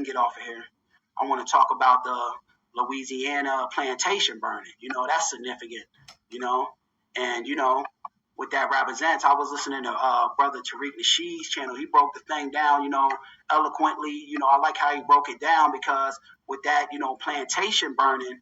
get off of here, I want to talk about the Louisiana plantation burning. That's significant, you know, and, what that represents. I was listening to brother Tariq Nasheed's channel. He broke the thing down, eloquently. I like how he broke it down because with that, plantation burning,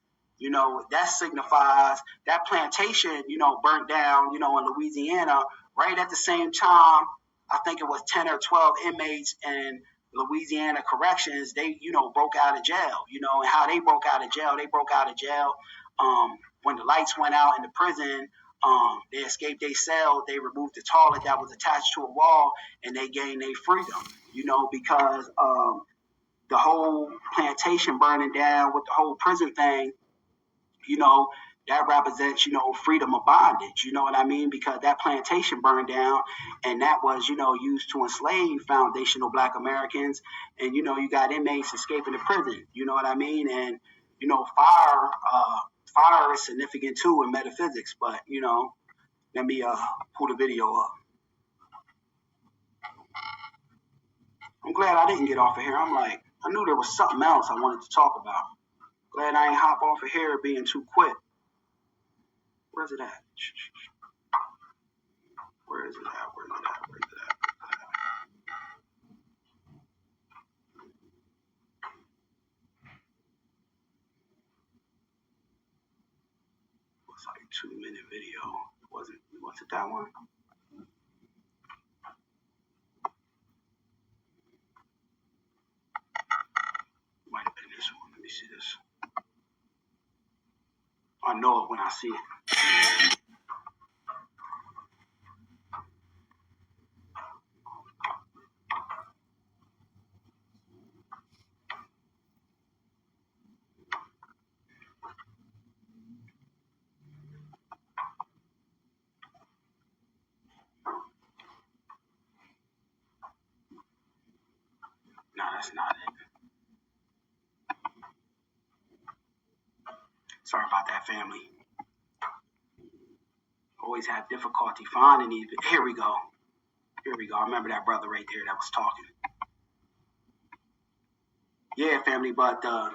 that signifies that plantation, burnt down, in Louisiana right at the same time. I think it was 10 or 12 inmates in Louisiana corrections. They, broke out of jail, and how they broke out of jail. They broke out of jail when the lights went out in the prison. They escaped their cell. They removed the toilet that was attached to a wall, and they gained their freedom. Because the whole plantation burning down with the whole prison thing, that represents, freedom of bondage. You know what I mean? Because that plantation burned down, and that was, used to enslave foundational Black Americans. And, you got inmates escaping the prison. You know what I mean? And, fire is significant too in metaphysics. But, let me pull the video up. I'm glad I didn't get off of here. I knew there was something else I wanted to talk about. Glad I ain't hop off of here being too quick. Where's it at? Where is it at? Looks like a 2-minute video. Was it that one? Might have been this one. Let me see this. I know it when I see it. No, that's not it. Sorry about that, family. Always have difficulty finding these. Here we go. I remember that brother right there that was talking. Yeah, family, but the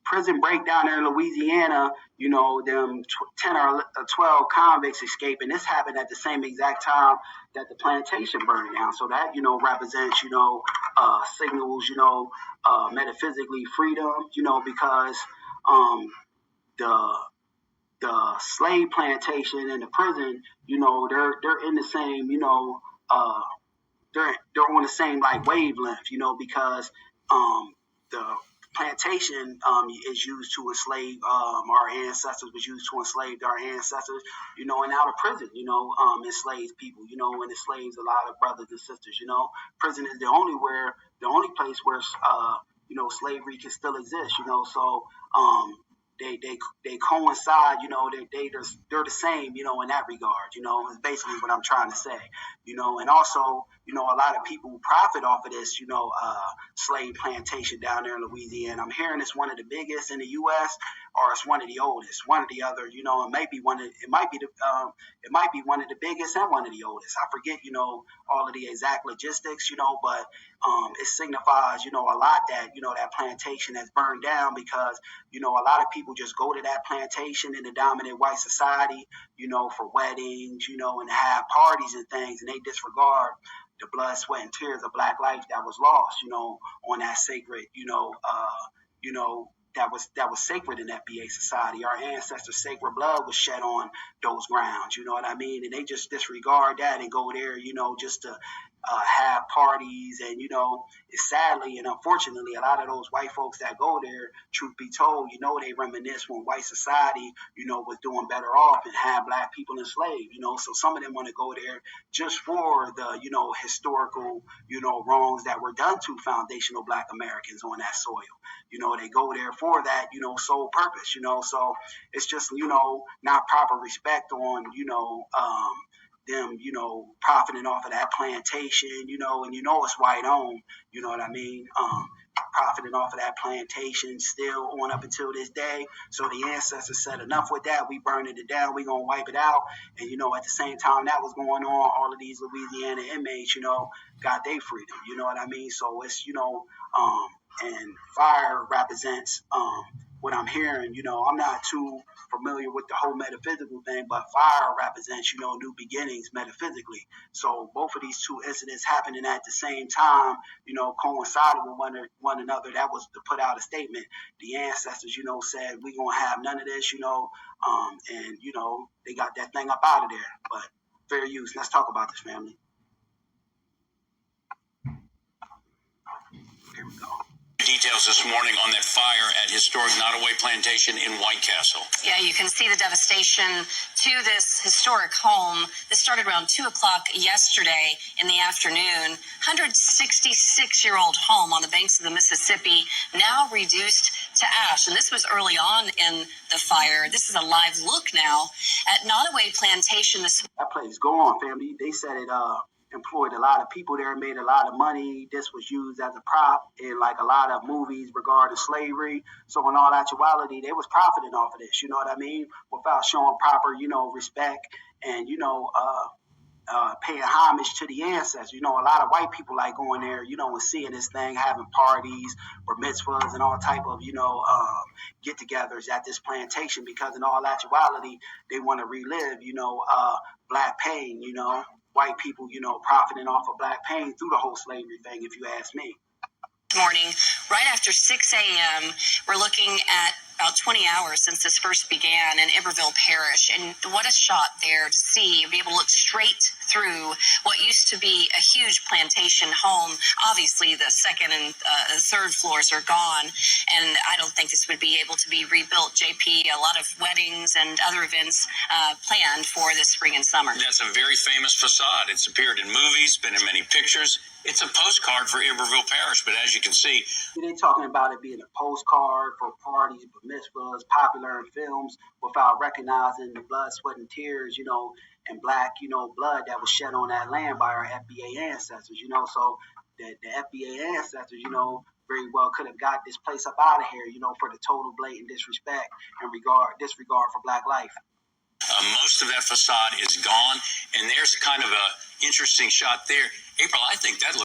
prison breakdown there in Louisiana, them 10 or 12 convicts escaping. This happened at the same exact time that the plantation burned down. So that, represents, signals, metaphysically freedom, because the slave plantation and the prison, they're in the same, they're on the same wavelength, because the plantation is used to enslave our ancestors, was used to enslave our ancestors, and now the prison, enslaves people, and enslaves a lot of brothers and sisters. Prison is the only place where slavery can still exist. So they coincide, they're the same, in that regard, is basically what I'm trying to say, and also, a lot of people who profit off of this, slave plantation down there in Louisiana. I'm hearing it's one of the biggest in the U.S. or it's one of the oldest, one or the other, it might be one of the biggest and one of the oldest. I forget, all of the exact logistics, but it signifies, a lot that, that plantation has burned down because, a lot of people just go to that plantation in the dominant white society, for weddings, and have parties and things, and they disregard the blood, sweat, and tears of Black life that was lost, on that sacred, that was sacred in FBA society. Our ancestors' sacred blood was shed on those grounds, you know what I mean? And they just disregard that and go there, just to have parties. And, sadly and unfortunately, a lot of those white folks that go there, truth be told, they reminisce when white society, was doing better off and had Black people enslaved, so some of them want to go there just for the, historical, wrongs that were done to foundational Black Americans on that soil. They go there for that, sole purpose, so it's just, not proper respect on, them, profiting off of that plantation, and it's white owned, you know what I mean? Profiting off of that plantation still on up until this day. So the ancestors said, enough with that. We burning it down. We gonna wipe it out. And at the same time that was going on, all of these Louisiana inmates, got their freedom. You know what I mean? So it's and fire represents what I'm hearing. I'm not too familiar with the whole metaphysical thing, but fire represents new beginnings metaphysically. So both of these two incidents happening at the same time, coincided with one another. That was to put out a statement. The ancestors, said we gonna have none of this, and they got that thing up out of there. But fair use. Let's talk about this, family. Here we go. Details this morning on that fire at historic Nottoway Plantation in White Castle. Yeah, you can see the devastation to this historic home. This started around 2 o'clock yesterday in the afternoon. 166-year-old home on the banks of the Mississippi, now reduced to ash. And this was early on in the fire. This is a live look now at Nottoway Plantation. That place, go on, family. They said it employed a lot of people there, made a lot of money. This was used as a prop in like a lot of movies regarding slavery. So in all actuality, they was profiting off of this, you know what I mean? Without showing proper, respect and, paying homage to the ancestors. A lot of white people like going there, and seeing this thing, having parties or mitzvahs and all type of, get-togethers at this plantation, because in all actuality, they want to relive, black pain, white people, profiting off of black pain through the whole slavery thing, if you ask me. Morning, right after 6 a.m., we're looking at about 20 hours since this first began in Iberville Parish. And what a shot there to see, be able to look straight through what used to be a huge plantation home. Obviously, the second and third floors are gone, and I don't think this would be able to be rebuilt, JP. A lot of weddings and other events planned for this spring and summer. That's a very famous facade. It's appeared in movies, been in many pictures. It's a postcard for Iberville Parish, but as you can see... They're talking about it being a postcard for parties, but mitzvahs, popular in films, without recognizing the blood, sweat, and tears, and black, blood that was shed on that land by our FBA ancestors, So the FBA ancestors, very well could have got this place up out of here, for the total blatant disrespect and disregard for black life. Most of that facade is gone, and there's kind of a interesting shot there. April, I think that looks